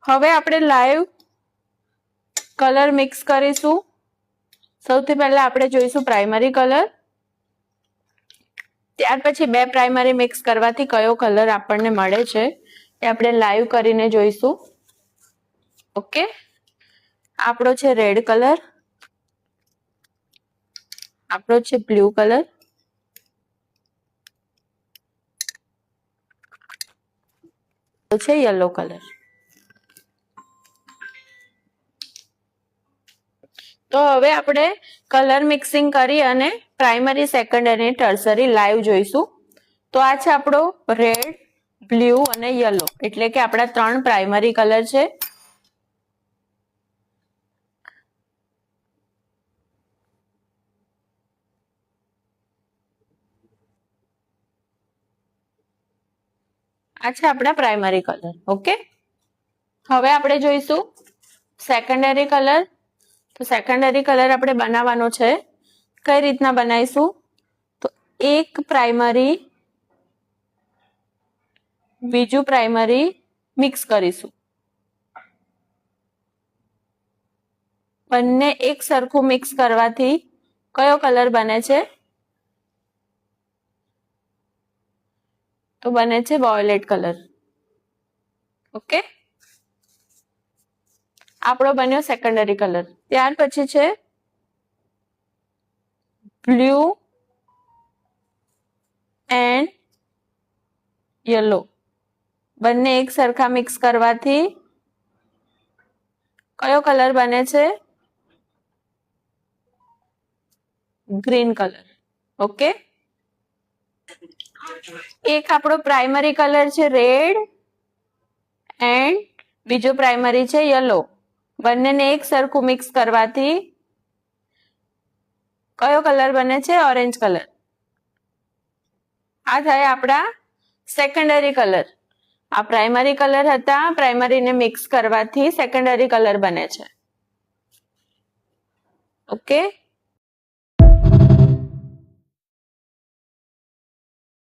હવે આપણે live colour mix કરીશું. સૌથી પહેલા આપણે જોઈશું પ્રાઇમરી કલર, ત્યાર પછી બે પ્રાઇમરી મિક્સ કરવાથી કયો કલર આપણને મળે છે એ આપણે લાઈવ કરીને જોઈશું. ઓકે, આપણો છે રેડ કલર, આપણો છે બ્લુ કલર, છે યલો કલર. તો હવે આપણે કલર મિક્સિંગ કરી અને પ્રાઇમરી, સેકન્ડરી અને ટર્સરી લાઈવ જોઈશું. તો આ છે આપણો રેડ, બ્લુ અને યલો, એટલે કે આપણા 3 પ્રાઇમરી કલર છે. આ છે આપણા પ્રાઇમરી કલર. ઓકે, હવે આપણે જોઈશું સેકન્ડરી કલર. તો સેકન્ડરી કલર આપણે બનાવવાનો છે. કઈ રીતના બનાવીશું? તો એક પ્રાઇમરી બીજું પ્રાઇમરી મિક્સ કરીશું. બંને એક સરખું મિક્સ કરવાથી કયો કલર બને છે? તો બને છે વોયોલેટ કલર. ઓકે, આપણો બન્યો સેકન્ડરી કલર. ત્યાર પછી છે બ્લુ એન્ડ યલો. બંને એક સરખા મિક્સ કરવાથી કયો કલર બને છે? Green colour. ઓકે, એક આપણો પ્રાઇમરી કલર છે રેડ એન્ડ બીજો પ્રાઇમરી છે યલો. બંનેને એક સરખું મિક્સ કરવાથી કયો કલર બને છે? Orange colour. આ થાય આપણા સેકન્ડરી કલર. આ પ્રાઇમરી કલર હતા, પ્રાઇમરીને મિક્સ કરવાથી સેકન્ડરી કલર બને છે. ઓકે,